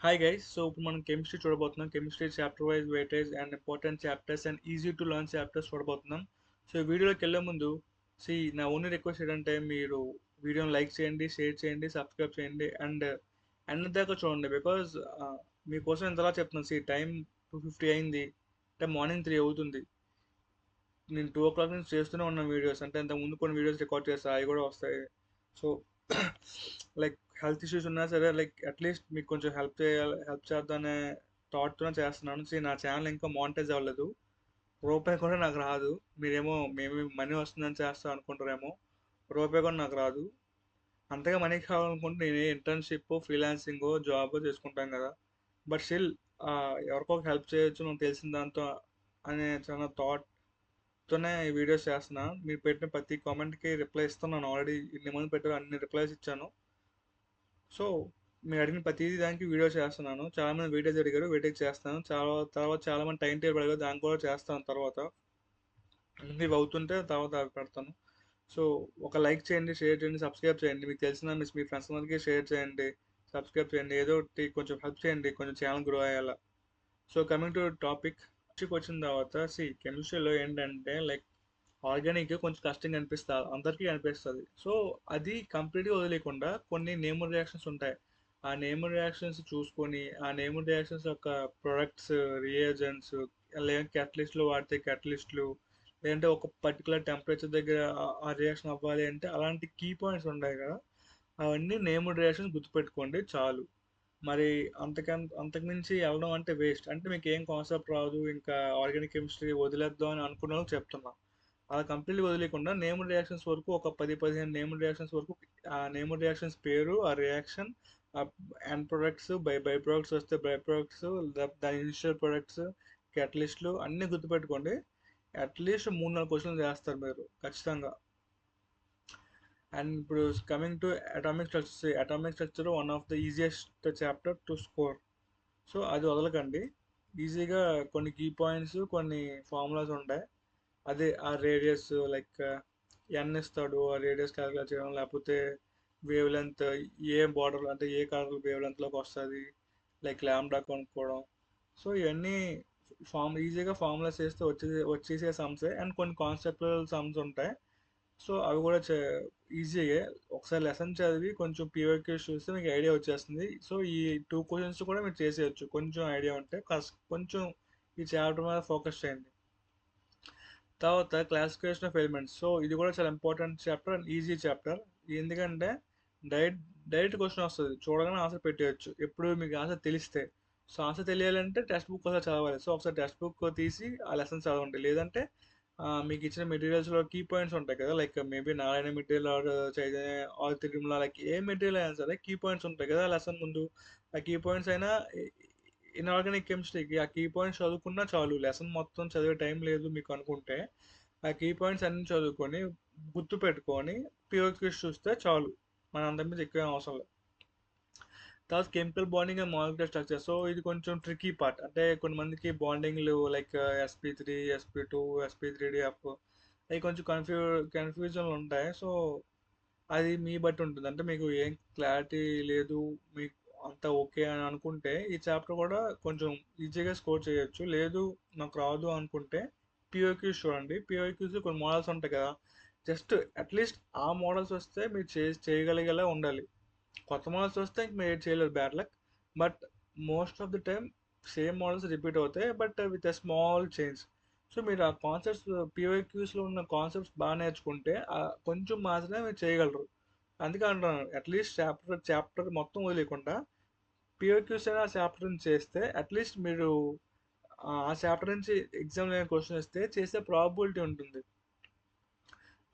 Hi guys, so ఇప్పుడు మనం chemistry చూడబోతున్నాం. Chemistry chapter wise weightage and important chapters and easy to learn chapters చూడబోతున్నాం. So ఈ వీడియోలోకి వెళ్ళే ముందు నా ఓన్లీ రిక్వెస్ట్ ఏంటంటే మీరు వీడియోని లైక్ చేయండి, షేర్ చేయండి, సబ్స్క్రైబ్ చేయండి అండ్ ఎండ్ దాకా చూడండి. బికాజ్ మీకోసం ఇంతలా చెప్తున్నాను. టైం 2:50 అయింది, అంటే మార్నింగ్ 3 అవుతుంది. నేను 2 o'clock నుంచి చేస్తూనే ఉన్న వీడియోస్, అంటే ఇంతకుముందు కొన్ని వీడియోస్ రికార్డ్ చేస్తాను, అవి కూడా వస్తాయి. సో లైక్ హెల్త్ ఇష్యూస్ ఉన్నా సరే, లైక్ అట్లీస్ట్ మీకు కొంచెం హెల్ప్ చేద్దామనే థాట్తోనే చేస్తున్నాను. నా ఛానల్ ఇంకా మానిటైజ్ అవ్వలేదు, రూపాయి కూడా నాకు రాదు. మీరేమో మేము మనీ వస్తుందని చేస్తాం అనుకుంటారేమో, రూపాయి కూడా నాకు రాదు. అంతగా మనీ కావాలనుకుంటే నేను ఇంటర్న్షిప్, ఫ్రీలాన్సింగ్, జాబ్ చేసుకుంటాం కదా. బట్ స్టిల్ ఎవరికో హెల్ప్ చేయొచ్చు నాకు తెలిసిన దాంతో అనే చాలా థాట్తోనే ఈ వీడియోస్ చేస్తున్నా. మీరు పెట్టిన ప్రతి కామెంట్కి రిప్లై ఇస్తున్నాను. ఆల్రెడీ ఇన్ని మంది పెట్టారు, అన్ని రిప్లైస్ ఇచ్చాను. సో మీరు అడిగిన ప్రతిదీ దానికి వీడియో చేస్తున్నాను. చాలామంది వీడియోస్ అడిగారు, వీడియోకి చేస్తాను. తర్వాత చాలామంది టైం టేబుల్ అడిగారు, దానికి కూడా చేస్తాను. తర్వాత ముందు ఇవి అవుతుంటే తర్వాత అవి పెడతాను. సో ఒక లైక్ చేయండి, షేర్ చేయండి, సబ్స్క్రైబ్ చేయండి. మీకు తెలిసిన మీ ఫ్రెండ్స్ అందరికీ షేర్ చేయండి, సబ్స్క్రైబ్ చేయండి. ఏదో ఒకటి కొంచెం హెల్ప్ చేయండి, కొంచెం ఛానల్ గ్రో అయ్యేలా. సో కమింగ్ టు టాపిక్, కెమిస్ట్రీకి వచ్చిన తర్వాత కెమిస్ట్రీలో ఏంటంటే లైక్ ఆర్గానిక్ కొంచెం కష్టంగా అనిపిస్తుంది, అందరికీ అనిపిస్తుంది. సో అది కంప్లీట్గా వదిలేకుండా కొన్ని నేమల్ రియాక్షన్స్ ఉంటాయి. ఆ నేమల్ రియాక్షన్స్ చూసుకొని ఆ నేమల్ రియాక్షన్స్ యొక్క ప్రొడక్ట్స్, రియేజెంట్స్, లేదా క్యాటలిస్ట్లు వాడితే క్యాటలిస్ట్లు, లేదంటే ఒక పర్టికులర్ టెంపరేచర్ దగ్గర ఆ రియాక్షన్ అవ్వాలి అంటే అలాంటి కీ పాయింట్స్ ఉంటాయి కదా, అవన్నీ నేమ్డ్ రియాక్షన్స్ గుర్తుపెట్టుకోండి చాలు. మరి అంతకుమించి వెళ్ళడం అంటే వేస్ట్. అంటే మీకు ఏం కాన్సెప్ట్ రాదు, ఇంకా ఆర్గానిక్ కెమిస్ట్రీ వదిలేద్దాం అని అనుకున్న వాళ్ళకి చెప్తున్నా. అలా కంప్లీట్గా వదిలేకుండా నేమ్డ్ రియాక్షన్స్ వరకు ఒక 10-15 నేమ్డ్ రియాక్షన్స్ వరకు, ఆ నేమ్డ్ రియాక్షన్స్ పేరు, ఆ రియాక్షన్, ఆ ఎండ్ ప్రొడక్ట్స్, బై ప్రొడక్ట్స్ వస్తే బై ప్రొడక్ట్స్, దాని ఇనిషియల్ ప్రొడక్ట్స్, క్యాటలిస్ట్లు అన్నీ గుర్తుపెట్టుకోండి. అట్లీస్ట్ 3-4 క్వశ్చన్లు చేస్తారు మీరు ఖచ్చితంగా. అండ్ ఇప్పుడు coming to atomic structure one of the easiest chapter to score. So అది వదలకండి. ఈజీగా కొన్ని కీ పాయింట్స్, కొన్ని ఫార్ములాస్ ఉంటాయి. అదే ఆ రేడియస్, లైక్ ఎన్ ఇస్తాడు, ఆ రేడియస్ క్యాలిక్యులేట్ చేయడం, లేకపోతే వేవ్ లెంత్ ఏ బార్డర్ అంటే ఏ కలర్ వేవ్ లెంత్లోకి వస్తుంది, లైక్ ల్యాండా కొనుక్కోవడం. సో ఇవన్నీ ఈజీగా ఫార్ములాస్ చేస్తే వచ్చేసే సమ్సే. అండ్ కొన్ని కాన్సెప్చువల్ సమ్స్ ఉంటాయి. సో అవి కూడా ఈజీగా ఒకసారి లెసన్ చదివి కొంచెం పీఓక్యూస్ చూస్తే మీకు ఐడియా వచ్చేస్తుంది. సో ఈ 2 క్వశ్చన్స్ కూడా మీరు చేసేయచ్చు కొంచెం ఐడియా ఉంటే. కొంచెం ఈ చాప్టర్ మీద ఫోకస్ చేయండి. తర్వాత క్లాసిఫికేషన్ ఆఫ్ ఎలిమెంట్స్. సో ఇది కూడా చాలా important chapter and easy chapter. ఎందుకంటే డైరెక్ట్ డైరెక్ట్ క్వశ్చన్ వస్తుంది, చూడగానే ఆన్సర్ పెట్టేయచ్చు ఎప్పుడు మీకు ఆన్సర్ తెలిస్తే. సో ఆన్సర్ తెలియాలంటే టెక్స్ట్ బుక్ ఒకసారి చదవాలి. సో ఒకసారి టెక్స్ట్ బుక్ తీసి ఆ లెసన్ చదవండి. లేదంటే మీకు ఇచ్చిన మెటీరియల్స్లో కీ పాయింట్స్ ఉంటాయి కదా, like maybe Narayana material or Chaitanya or Tirumala, like ఏ మెటీరియల్ అయినా సరే కీ పాయింట్స్ ఉంటాయి కదా లెసన్ ముందు. ఆ కీ పాయింట్స్ అయినా ఇన్ఆర్గానిక్ కెమిస్ట్రీకి ఆ కీ పాయింట్స్ చదువుకున్నా చాలు. లెసన్ మొత్తం చదివే టైం లేదు మీకు అనుకుంటే ఆ కీ పాయింట్స్ అన్ని చదువుకొని గుర్తు పెట్టుకొని పిఓక్యూస్ చూస్తే చాలు. మన అంత మీద ఎక్కువ అవసరం లేదు. తర్వాత chemical bonding and molecular structure. So ఇది కొంచెం ట్రికీ పార్ట్. అంటే కొన్ని మందికి బాండింగ్లు లైక్ sp3, sp2, sp3df అవి కొంచెం కన్ఫ్యూజన్లు ఉంటాయి. సో అది మీ బట్టి ఉంటుంది. అంటే మీకు ఏం క్లారిటీ లేదు, మీకు అంతా ఓకే అని అనుకుంటే ఈ చాప్టర్ కూడా కొంచెం ఈజీగా స్కోర్ చేయొచ్చు. లేదు నాకు రాదు అనుకుంటే పిఓక్యూస్ చూడండి. పిఓక్యూస్ కొన్ని మోడల్స్ ఉంటాయి కదా, జస్ట్ అట్లీస్ట్ ఆ మోడల్స్ వస్తే మీరు చేయగలిగేలా ఉండాలి. కొత్త మోడల్స్ వస్తే ఇంక మీరు ఏం చేయలేరు, bad luck. But most of the time same models repeat అవుతాయి, but with a small change. So మీరు ఆ కాన్సెప్ట్స్, పిఓక్యూస్లో ఉన్న కాన్సెప్ట్స్ బాగా నేర్చుకుంటే కొంచెం మాత్రమే మీరు చేయగలరు. అందుకే అంటున్నాను, అట్లీస్ట్ చాప్టర్ మొత్తం వదిలేకుండా పిఓక్యూస్ అయినా ఆ చాప్టర్ నుంచి చేస్తే అట్లీస్ట్ మీరు ఆ చాప్టర్ నుంచి ఎగ్జామ్ లేని క్వశ్చన్ ఇస్తే చేసే ప్రాబిలిటీ ఉంటుంది.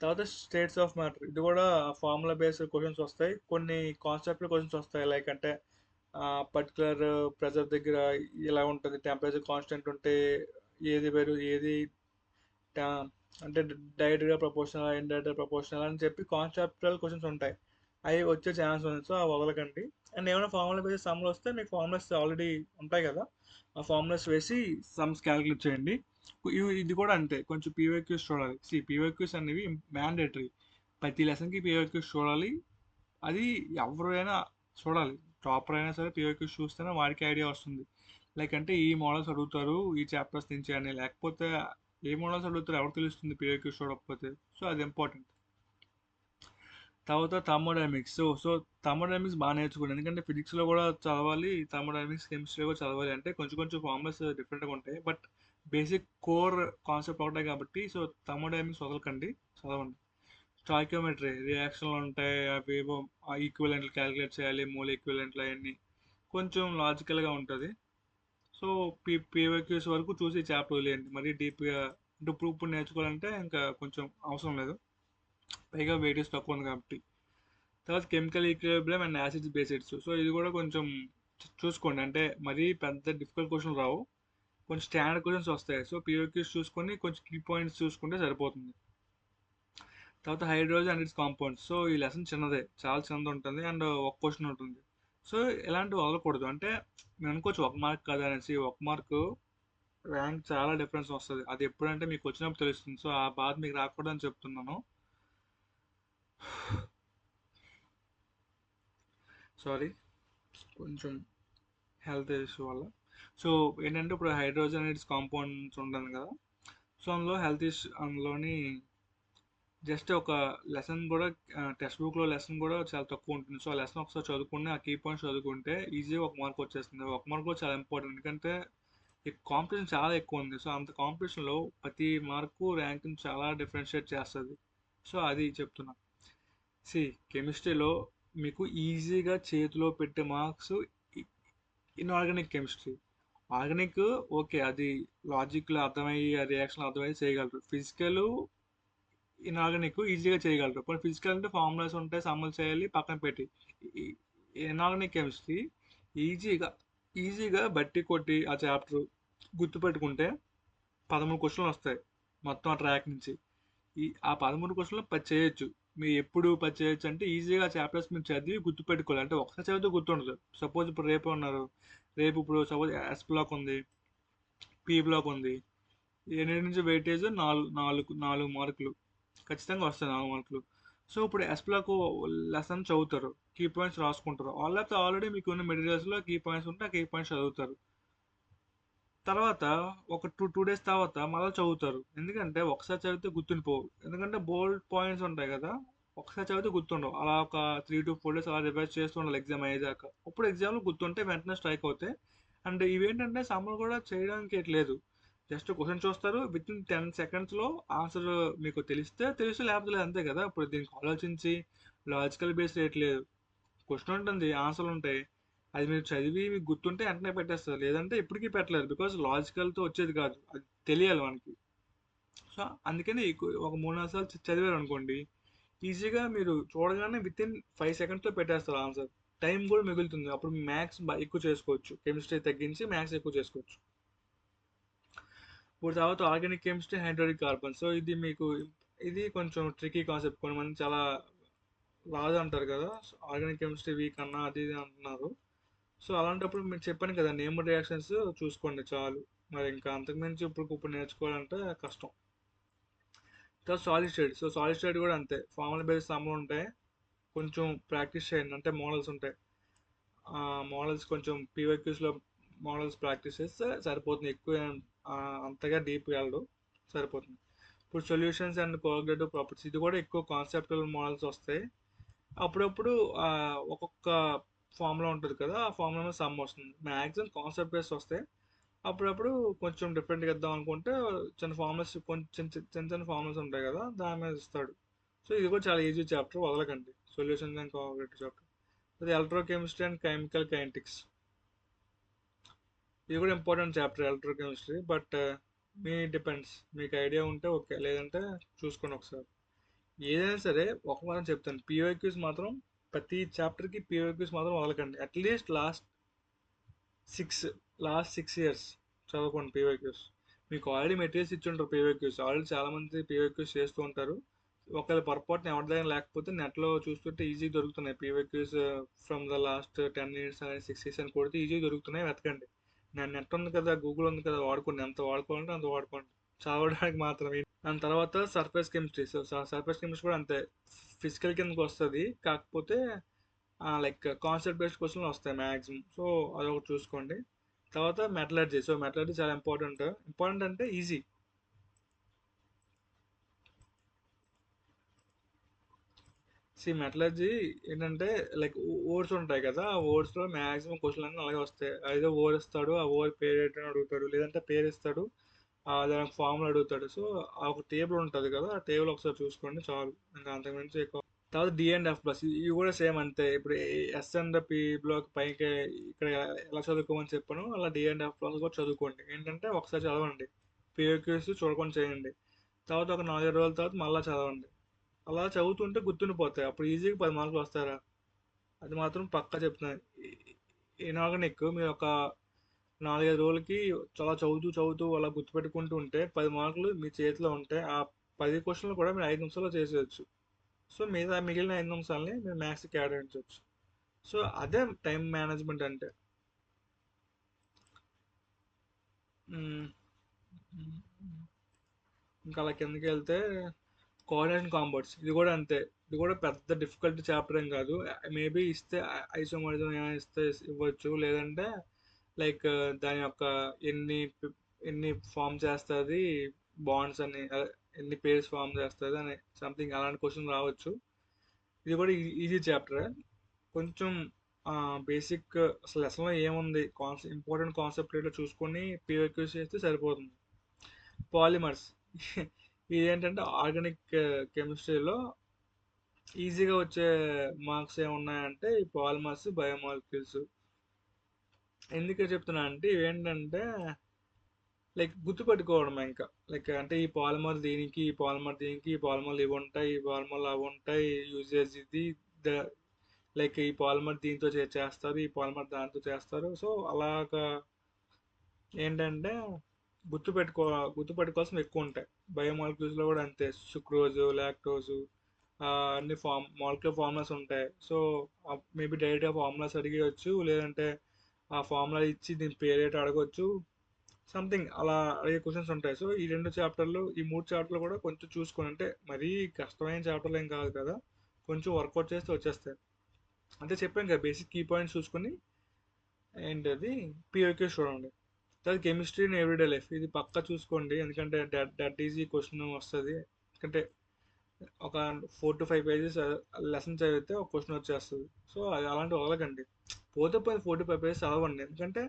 తర్వాత స్టేట్స్ ఆఫ్ మ్యాటర్, ఇది కూడా ఫార్ములా బేస్డ్ క్వశ్చన్స్ వస్తాయి, కొన్ని కాన్సెప్ట్ క్వశ్చన్స్ వస్తాయి. లైక్ అంటే పర్టికులర్ ప్రెజర్ దగ్గర ఇలా ఉంటుంది, టెంపరేచర్ కాన్స్టెంట్ ఉంటే ఏది వేరు ఏది ta- అంటే డైరెక్ట్గా ప్రపోర్షనల్, ఇండైరెక్ట్ ప్రపోర్షనల్ అని చెప్పి కాన్సెప్చువల్ క్వశ్చన్స్ ఉంటాయి. అవి వచ్చే ఛాన్స్ ఉంది. సో అవి వదలకండి. అండ్ ఏమైనా ఫార్ములా బేస్ సమ్లు వస్తే మీకు ఫార్ములాస్ ఆల్రెడీ ఉంటాయి కదా, ఆ ఫార్ములాస్ వేసి సమ్స్ క్యాలిక్యులేట్ చేయండి. ఇది కూడా అంతే, కొంచెం పీవైక్యూస్ చూడాలి. పీవైక్యూస్ అనేవి మ్యాండేటరీ. ప్రతి లెసన్కి పీవైక్యూస్ చూడాలి. అది ఎవరైనా చూడాలి. టాపర్ అయినా సరే పీఓక్యూస్ చూస్తేనే వాడికి ఐడియా వస్తుంది. లైక్ అంటే ఈ మోడల్స్ అడుగుతారు ఈ చాప్టర్స్ నుంచి అని, లేకపోతే ఏ మోడల్స్ అడుగుతారు ఎవరు తెలుస్తుంది పీఓక్యూస్ చూడకపోతే. సో అది ఇంపార్టెంట్. తర్వాత థర్మోడైనమిక్స్. సో థర్మోడైనమిక్స్ బాగా నేర్చుకోండి, ఎందుకంటే ఫిజిక్స్లో కూడా చదవాలి, థర్మోడైనమిక్స్ కెమిస్ట్రీలో కూడా చదవాలి. అంటే కొంచెం కొంచెం ఫార్ములాస్ డిఫరెంట్గా ఉంటాయి, బట్ బేసిక్ కోర్ కాన్సెప్ట్ ఉంటాయి కాబట్టి. సో థర్మోడైనమిక్స్ వదలకండి, చదవండి. స్టాయికియోమెట్రీ రియాక్షన్లు ఉంటాయి, అవి ఏవో ఈక్వివలెంట్లు క్యాలిక్యులేట్ చేయాలి, మోల్ ఈక్వివలెంట్లు అవన్నీ కొంచెం లాజికల్గా ఉంటుంది. సో పీవైక్యూస్ వరకు చూసి చాప్టర్ వదిలేయండి, మరీ డీప్గా. అంటే ఇప్పుడు నేర్చుకోవాలంటే ఇంకా కొంచెం అవసరం లేదు, పైగా వెయిటేజ్ తక్కువ ఉంది కాబట్టి. తర్వాత chemical equilibrium and acids bases. So ఇది కూడా కొంచెం చూసుకోండి, అంటే మరీ పెద్ద డిఫికల్ట్ క్వశ్చన్ రావు, కొంచెం స్టాండర్డ్ క్వశ్చన్స్ వస్తాయి. సో పీఓక్యూస్ చూసుకొని కొంచెం కీ పాయింట్స్ చూసుకుంటే సరిపోతుంది. తర్వాత hydrogen and it's compounds. So ఈ లెసన్ చిన్నదే, చాలా చిన్నది ఉంటుంది, అండ్ ఒక క్వశ్చన్ ఉంటుంది. సో ఇలాంటివి వదలకూడదు. అంటే మేము అనుకోవచ్చు ఒక మార్క్ కదా అనేసి, ఒక మార్కు ర్యాంక్ చాలా డిఫరెన్స్ వస్తుంది. అది ఎప్పుడంటే మీకు వచ్చినప్పుడు తెలుస్తుంది. సో ఆ బాధ మీకు రాకూడదని చెప్తున్నాను. సారీ, కొంచెం హెల్త్ ఇష్యూ వల్ల. సో ఏంటంటే ఇప్పుడు హైడ్రోజన్ ఇట్స్ కాంపౌండ్స్ ఉంటుంది కదా, సో అందులో హెల్త్ ఇష్యూ, అందులోని జస్ట్ ఒక లెసన్ కూడా, టెక్స్ట్ బుక్లో లెసన్ కూడా చాలా తక్కువ ఉంటుంది. సో ఆ లెసన్ ఒకసారి చదువుకుని ఆ కీ పాయింట్స్ చదువుకుంటే ఈజీగా ఒక మార్క్ వచ్చేస్తుంది. ఒక మార్క్ కూడా చాలా ఇంపార్టెంట్, ఎందుకంటే ఈ కాంపిటీషన్ చాలా ఎక్కువ ఉంది. సో అంత కాంపిటీషన్లో ప్రతి మార్కు ర్యాంక్ని చాలా డిఫరెన్షియేట్ చేస్తుంది. సో అది చెప్తున్నా. సి కెమిస్ట్రీలో మీకు ఈజీగా చేతిలో పెట్టే marks inorganic chemistry. Organic okay, అది లాజిక్లో అర్థమయ్యి ఆ రియాక్షన్ అర్థమయ్యి చేయగలరు. ఫిజికల్ ఇన్ఆర్గానిక్ ఈజీగా చేయగలరు. ఇప్పుడు ఫిజికల్ అంటే ఫార్ములాస్ ఉంటాయి, సమ్మలు చేయాలి, పక్కన పెట్టి. ఇన్ఆర్గానిక్ కెమిస్ట్రీ ఈజీగా ఈజీగా బట్టి కొట్టి ఆ చాప్టర్ గుర్తుపెట్టుకుంటే 13 క్వశ్చన్లు వస్తాయి మొత్తం ఆ ట్రాక్ నుంచి. ఆ 13 క్వశ్చన్లు 10 చేయొచ్చు. మీరు ఎప్పుడు 10 చేయొచ్చు అంటే ఈజీగా ఆ చాప్టర్స్ మీరు చదివి గుర్తుపెట్టుకోవాలి. అంటే ఒకసారి చదివితే గుర్తుండదు. సపోజ్ ఇప్పుడు రేపు ఉన్నారు, రేపు ఇప్పుడు సపోజ్ ఎస్ బ్లాక్ ఉంది, పి బ్లాక్ ఉంది, ఎన్నింటి నుంచి వెయిటేజ్ 4 మార్కులు ఖచ్చితంగా వస్తాయి, 4 మార్కులు. సో ఇప్పుడు ఎస్ బ్లాక్ లెసన్ చదువుతారు, కీ పాయింట్స్ రాసుకుంటారు. లేకపోతే ఆల్రెడీ మీకు ఉన్న మెటీరియల్స్లో కీ పాయింట్స్ ఉంటే ఆ కీ పాయింట్స్ చదువుతారు. తర్వాత ఒక టూ డేస్ తర్వాత మళ్ళీ చదువుతారు, ఎందుకంటే ఒకసారి చదివితే గుర్తుండిపోవు. ఎందుకంటే బోల్డ్ పాయింట్స్ ఉంటాయి కదా, ఒకసారి చదివితే గుర్తుండవు. అలా ఒక 3 to 4 days అలా రివైజ్ చేస్తూ ఉండాలి ఎగ్జామ్ అయ్యేదాకా. అప్పుడు ఎగ్జామ్లో గుర్తుంటే వెంటనే స్ట్రైక్ అవుతాయి. అండ్ ఇవేంటంటే సమ్మర్ కూడా చేయడానికి లేదు, జస్ట్ క్వశ్చన్ చూస్తారు, విత్ ఇన్ 10 secondsలో ఆన్సర్ మీకు తెలిస్తే తెలుసు, లేకపోతే లేదు, అంతే కదా. ఇప్పుడు దీనికి ఆలోచించి లాజికల్ బేస్ రేయట్లేదు. క్వశ్చన్ ఉంటుంది, ఆన్సర్లు ఉంటాయి, అది మీరు చదివి మీకు గుర్తుంటే వెంటనే పెట్టేస్తారు, లేదంటే ఇప్పటికీ పెట్టలేరు. బికాజ్ లాజికల్తో వచ్చేది కాదు, అది తెలియాలి మనకి. సో అందుకని ఒక 3-4 సార్లు చదివారు అనుకోండి, ఈజీగా మీరు చూడగానే విత్ ఇన్ 5 secondsలో పెట్టేస్తారు ఆన్సర్. టైం కూడా మిగులుతుంది, అప్పుడు మ్యాథ్స్ ఎక్కువ చేసుకోవచ్చు, కెమిస్ట్రీ తగ్గించి మ్యాథ్స్ ఎక్కువ చేసుకోవచ్చు. ఇప్పుడు తర్వాత organic chemistry, hydraulic carbon. So ఇది మీకు, ఇది కొంచెం ట్రికీ కాన్సెప్ట్. కొంతమంది చాలా రాదు అంటారు కదా, ఆర్గానిక్ కెమిస్ట్రీ వీక్ అన్న అది ఇది అంటున్నారు. సో అలాంటప్పుడు మీరు చెప్పాను కదా, నేమ్ రియాక్షన్స్ చూసుకోండి చాలు. మరి ఇంకా అంతకుమించి ఇప్పుడు నేర్చుకోవాలంటే కష్టం. తర్వాత solid state. So solid state కూడా అంతే, ఫార్ములా బేస్డ్ సమ్లు ఉంటాయి, కొంచెం ప్రాక్టీస్ చేయండి. అంటే మోడల్స్ ఉంటాయి, ఆ మోడల్స్ కొంచెం పీవైక్యూస్లో మోడల్స్ ప్రాక్టీస్ చేస్తే సరిపోతుంది. ఎక్కువ అంతగా డీప్ వెళ్ళడు, సరిపోతుంది. ఇప్పుడు సొల్యూషన్స్ అండ్ కోఆర్డినేటివ్ ప్రాపర్టీస్, ఇది కూడా ఎక్కువ కాన్సెప్టువల్ మోడల్స్ వస్తాయి. అప్పుడప్పుడు ఒక్కొక్క ఫార్ములా ఉంటుంది కదా, ఆ ఫార్ములా మీద సమ్ వస్తుంది. మ్యాక్సిమం కాన్సెప్ట్ బేస్ వస్తాయి, అప్పుడప్పుడు కొంచెం డిఫరెంట్గా ఇద్దాం అనుకుంటే చిన్న ఫార్ములాస్, కొంచెం చిన్న చిన్న ఫార్ములాస్ ఉంటాయి కదా, దాని మీద ఇస్తాడు. సో ఇది కూడా చాలా ఈజీ చాప్టర్, వదలకండి. Solutions and coordinative chapter. అది ఎలక్ట్రోకెమిస్ట్రీ అండ్ కెమికల్ కైనెటిక్స్. ఇది కూడా ఇంపార్టెంట్ చాప్టర్, ఎలక్ట్రోకెమిస్ట్రీ. బట్ మీ డిపెండ్స్, మీకు ఐడియా ఉంటే ఓకే, లేదంటే చూసుకోండి ఒకసారి. ఏదైనా సరే ఒక వారం చెప్తాను, పీఓక్యూస్ మాత్రం ప్రతి చాప్టర్కి పీఓక్యూస్ మాత్రం వదలకండి. అట్లీస్ట్ సిక్స్ లాస్ట్ 6 years చదువుకోండి పీఓక్యూస్. మీకు ఆల్రెడీ మెటీరియల్స్ ఇచ్చి ఉంటారు పీఓక్యూస్, ఆల్రెడీ చాలామంది పీఓక్యూస్ చేస్తూ ఉంటారు. ఒకవేళ పొరపాటున ఎవరి దగ్గర లేకపోతే నెట్లో చూస్తుంటే ఈజీ దొరుకుతున్నాయి పీఓక్యూస్. ఫ్రమ్ ద లాస్ట్ 10 years అని 6 years అని కొడితే ఈజీ దొరుకుతున్నాయి, వెతకండి. నేను నెట్ ఉంది కదా, గూగుల్ ఉంది కదా, వాడుకోండి, ఎంత వాడుకోవాలంటే అంత వాడుకోండి, చదవడానికి మాత్రమే. దాని తర్వాత surface chemistry. So surface chemistry కూడా అంతే, ఫిజికల్ కిందకి వస్తుంది, కాకపోతే లైక్ కాన్సెప్ట్ బేస్డ్ క్వశ్చన్లు వస్తాయి మ్యాక్సిమం. సో అదొకటి చూసుకోండి. తర్వాత మెటలర్జీ. సో మెటలర్జీ చాలా ఇంపార్టెంట్. ఇంపార్టెంట్ అంటే ఈజీ. మెటలర్జీ ఏంటంటే లైక్ ఓవర్స్ ఉంటాయి కదా, ఆ ఓవర్స్లో మ్యాక్సిమం క్వశ్చన్ అన్నీ అలాగే వస్తాయి. ఏదో ఓవర్ ఇస్తాడు, ఆ ఓవర్ పేరు ఏంటని అడుగుతాడు, లేదంటే పేరు ఇస్తాడు, దానికి ఫార్ములా అడుగుతాడు. సో ఆ ఒక టేబుల్ ఉంటుంది కదా, ఆ టేబుల్ ఒకసారి చూసుకోండి చాలు, ఇంకా అంతకుమించి ఎక్కువ. తర్వాత డి అండ్ ఎఫ్ ప్లస్ ఇవి కూడా సేమ్ అంతే. ఇప్పుడు ఎస్ అండ్ పి బ్లాక్ పైకి ఇక్కడ ఎలా చదువుకోమని చెప్పాను, అలా డి అండ్ ఎఫ్ ప్లస్ కూడా చదువుకోండి. ఏంటంటే ఒకసారి చదవండి, పిఓక్యూస్ చూడకుండా చేయండి, తర్వాత ఒక 4 రోజుల తర్వాత మళ్ళీ చదవండి. అలా చదువుతుంటే గుర్తుండిపోతాయి, అప్పుడు ఈజీగా 10 మార్కులు వస్తారా, అది మాత్రం పక్కా చెప్తున్నాను. ఇనార్గానిక్ మీరు ఒక 4-5 రోజులకి చాలా చదువుతూ చదువుతూ అలా గుర్తుపెట్టుకుంటూ ఉంటే 10 మార్కులు మీ చేతిలో ఉంటే ఆ 10 క్వశ్చన్లు కూడా మీరు 5 నిమిషాల్లో చేసేయచ్చు. సో మిగిలిన 5 నిమిషాలని మీరు మ్యాథ్స్కి కేటాయించవచ్చు. సో అదే టైం మేనేజ్మెంట్ అంటే. మ్మ్. ఇంకా అలా కిందకి వెళ్తే కోఆర్డినేషన్ కాంపౌండ్స్, ఇది కూడా అంతే. ఇది కూడా పెద్ద డిఫికల్ట్ చాప్టర్ ఏం కాదు. మేబీ ఇస్తే ఐసోమరిజం ఏమైనా ఇస్తే ఇవ్వచ్చు, లేదంటే లైక్ దాని యొక్క ఎన్ని ఎన్ని ఫామ్ చేస్తుంది బాండ్స్ అని, ఎన్ని పేర్స్ ఫామ్ చేస్తుంది అని సంథింగ్ అలాంటి క్వశ్చన్ రావచ్చు. ఇది కూడా ఈజీ చాప్టర్. కొంచెం బేసిక్ అసలు లెసన్లో ఏముంది, ఇంపార్టెంట్ కాన్సెప్ట్ ఏంటో చూసుకొని పిఓక్యూస్ చేస్తే సరిపోతుంది. పాలిమర్స్ ఇదేంటంటే ఆర్గానిక్ కెమిస్ట్రీలో ఈజీగా వచ్చే మార్క్స్ ఏమున్నాయంటే ఈ పాలిమర్స్, బయోమాలిక్యూల్స్. ఎందుకు చెప్తున్నా అంటే ఇవేంటంటే లైక్ గుర్తుపెట్టుకోవడం ఇంకా, లైక్ అంటే ఈ పాలిమర్ దీనికి, ఈ పాలిమర్ దీనికి, ఈ పాలిమర్లు ఇవి ఉంటాయి, ఈ పాలిమర్లు అవి ఉంటాయి, యూజెస్ ఇది, ద లైక్ ఈ పాలిమర్ దీంతో చేస్తారు, ఈ పాలిమర్ దాంతో చేస్తారు. సో అలాగా ఏంటంటే గుర్తుపెట్టుకో గుర్తుపెట్టుకోవాల్సినవి ఎక్కువ ఉంటాయి. బయోమాలిక్యూల్స్లో కూడా అంతే, సుక్రోజు, లాక్టోజు, అన్ని మాలిక్యులర్ ఫార్ములాస్ ఉంటాయి. సో మేబీ డైరెక్ట్గా ఫార్ములాస్ అడిగవచ్చు, లేదంటే ఆ ఫార్ములా ఇచ్చి దీని పేరేట్ అడగవచ్చు, సంథింగ్ అలా అడిగే క్వశ్చన్స్ ఉంటాయి. సో ఈ 3 చాప్టర్లు కూడా కొంచెం చూసుకొని, అంటే మరీ కష్టమైన చాప్టర్లు ఏం కాదు కదా, కొంచెం వర్కౌట్ చేస్తే వచ్చేస్తాయి. అంటే చెప్పాను కదా, బేసిక్ కీ పాయింట్స్ చూసుకొని ఏంటది పిఓకే చూడండి. తర్వాత కెమిస్ట్రీ ఇన్ ఎవ్రీడే లైఫ్, ఇది పక్కా చూసుకోండి, ఎందుకంటే డట్ ఈజీ క్వశ్చన్ వస్తుంది. ఎందుకంటే ఒక 4 to 5 పేజెస్ లెసన్ చదివితే ఒక క్వశ్చన్ వచ్చేస్తుంది. సో అది అలాంటివి వదలకండి, పోతే పోయి 4 to 5 పేజెస్ చదవండి, ఎందుకంటే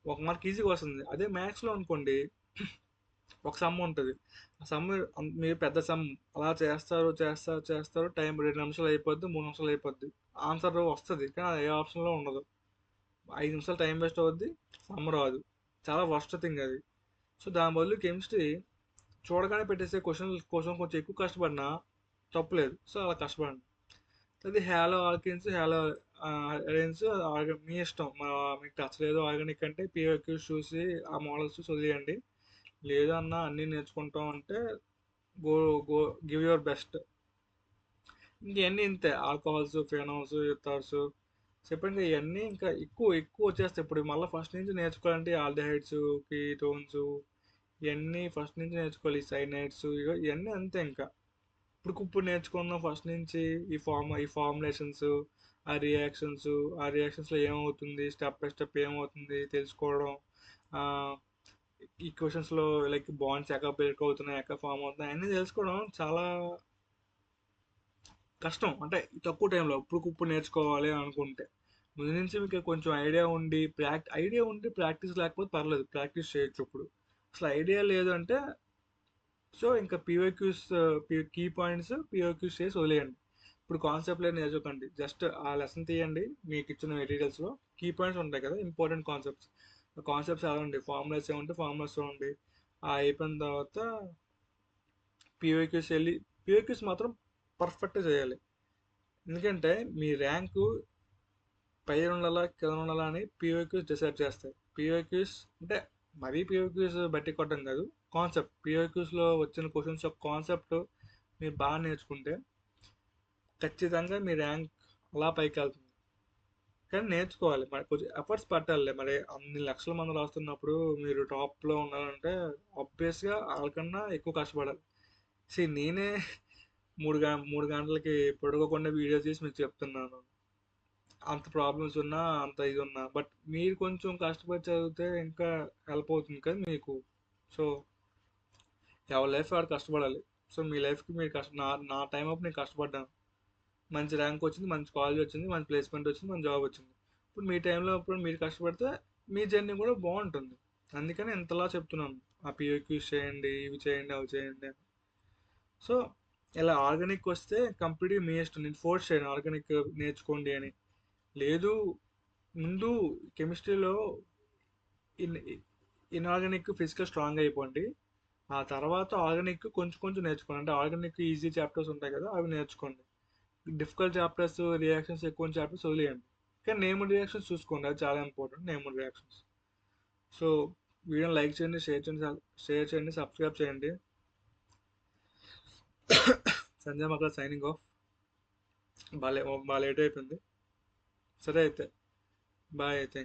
1 మార్క్ ఈజీగా వస్తుంది. అదే మ్యాథ్స్లో అనుకోండి, ఒక సమ్ ఉంటుంది, ఆ సమ్ మీరు పెద్ద సమ్ అలా చేస్తారు చేస్తారు చేస్తారు, టైం 2 నిమిషాలు అయిపోద్ది, 3 నిమిషాలు అయిపోద్ది, ఆన్సర్ వస్తుంది కానీ అది ఏ ఆప్షన్లో ఉండదు, 5 నిమిషాలు టైం వేస్ట్ అవుద్ది, సమ్ రాదు. చాలా వర్స్ట్ థింగ్ అది. సో దాని బదులు కెమిస్ట్రీ చూడగానే పెట్టేసే క్వశ్చన్ కోసం కొంచెం ఎక్కువ కష్టపడినా తప్పులేదు. సో అలా కష్టపడండి. అది హ్యాలో ఆల్కిన్స్, హ్యాలో అరేన్స్, మీ ఇష్టం. మీకు నచ్చలేదు ఆర్గానిక్ అంటే పిఓక్యూస్ చూసి ఆ మోడల్స్ చూసి వదిలేయండి. లేదు అన్న అన్నీ నేర్చుకుంటాం అంటే go go give your best. ఇంకన్నీ ఇంతే, ఆల్కహాల్స్, ఫెనాల్స్, ఇథార్స్ చెప్పండి, ఇవన్నీ ఇంకా ఎక్కువ ఎక్కువ వచ్చేస్తాయి. ఇప్పుడు మళ్ళీ ఫస్ట్ నుంచి నేర్చుకోవాలంటే ఆల్డిహైడ్స్, కీటోన్స్, ఇవన్నీ ఫస్ట్ నుంచి నేర్చుకోవాలి. సైనైడ్స్ ఇవన్నీ అంతే ఇంకా. ఇప్పుడు నేర్చుకున్నాం ఫస్ట్ నుంచి, ఈ ఫార్ములేషన్స్, ఆ ఆ రియాక్షన్స్లో ఏమవుతుంది, స్టెప్ బై స్టెప్ ఏమవుతుంది తెలుసుకోవడం, ఆ, ఈ క్వశ్చన్స్లో లైక్ బాండ్స్ ఎక్కడ బ్రేక్ అవుతున్నాయి, ఎక్కడ ఫామ్ అవుతున్నాయి అన్నీ తెలుసుకోవడం చాలా కష్టం. అంటే తక్కువ టైంలో ఇప్పుడు నేర్చుకోవాలి అనుకుంటే ముందు నుంచి మీకు కొంచెం ఐడియా ఉండి ప్రాక్టీస్ లేకపోతే పర్లేదు, ప్రాక్టీస్ చేయొచ్చు. ఇప్పుడు అసలు ఐడియా లేదు అంటే సో ఇంకా పీఓక్యూస్, కీ పాయింట్స్ పీఓక్యూస్ చేసి వదిలేయండి. ఇప్పుడు కాన్సెప్ట్ లేదు నేర్చుకోండి, జస్ట్ ఆ లెసన్ తీయండి, మీకు ఇచ్చిన మెటీరియల్స్లో కీ పాయింట్స్ ఉంటాయి కదా, ఇంపార్టెంట్ కాన్సెప్ట్స్, ఆ కాన్సెప్ట్స్ చదవండి, ఫార్ములాస్ ఏముంటే ఫార్ములాస్ చూడండి. అయిపోయిన తర్వాత పీఓక్యూస్ మాత్రం పర్ఫెక్ట్గా చేయాలి. ఎందుకంటే మీ ర్యాంకు పై ఉండాలా కింద ఉండాలా అని పీఓక్యూస్ డిసైడ్ చేస్తాయి. పీఓక్యూస్ అంటే మరీ పీఓక్యూస్ బట్టి కొట్టడం కాదు, పీఓక్యూస్లో వచ్చిన క్వశ్చన్స్ యొక్క కాన్సెప్ట్ మీరు బాగా నేర్చుకుంటే ఖచ్చితంగా మీ ర్యాంక్ అలా పైకి వెళ్తుంది. కానీ నేర్చుకోవాలి, మరి కొంచెం ఎఫర్ట్స్ పెట్టాలి. మరి అన్ని లక్షల మంది రాస్తున్నప్పుడు మీరు టాప్లో ఉండాలంటే ఆబ్వియస్గా వాళ్ళకన్నా ఎక్కువ కష్టపడాలి. నేనే 3 గంటలకి పడుకోకుండా వీడియో చేసి మీకు చెప్తున్నాను. అంత ప్రాబ్లమ్స్ ఉన్నా, అంత ఇది ఉన్నా, బట్ మీరు కొంచెం కష్టపడి చదివితే ఇంకా హెల్ప్ అవుతుంది కదా మీకు. సో ఎవరి లైఫ్ వాడు కష్టపడాలి. సో మీ లైఫ్కి మీరు నా టైం అప్పుడు నేను కష్టపడ్డాను. మంచి ర్యాంక్ వచ్చింది, మంచి కాలేజ్ వచ్చింది, మంచి ప్లేస్మెంట్ వచ్చింది, మంచి జాబ్ వచ్చింది. ఇప్పుడు మీ టైంలో అప్పుడు మీరు కష్టపడితే మీ జర్నీ కూడా బాగుంటుంది. అందుకని ఇంతలా చెప్తున్నాను. ఆ పిఓక్యూస్ చేయండి, ఇవి చేయండి, అవి చేయండి అని. సో ఇలా ఆర్గానిక్ వస్తే కంప్లీట్గా మీ ఇష్టం. నేను ఫోర్స్ చేయను ఆర్గానిక్ నేర్చుకోండి అని. లేదు, ముందు కెమిస్ట్రీలో ఇన్ ఇన్ఆర్గానిక్ ఫిజికల్ స్ట్రాంగ్ అయిపోండి. ఆ తర్వాత ఆర్గానిక్ కొంచెం కొంచెం నేర్చుకోండి. అంటే ఆర్గానిక్ ఈజీ చాప్టర్స్ ఉంటాయి కదా, అవి నేర్చుకోండి. డిఫికల్ట్ చాప్టర్స్, రియాక్షన్స్ ఎక్కువ చాప్టర్స్ వదిలేయండి. కానీ నేమ్డ్ రియాక్షన్స్ చూసుకోండి, అది చాలా ఇంపార్టెంట్. Named reactions. సో వీడియోని లైక్ చేయండి, షేర్ చేయండి, సబ్స్క్రైబ్ చేయండి. Sanjay Makar signing off. బాగా లేట్ అయిపోయింది. సరే అయితే బాయ్ అయితే.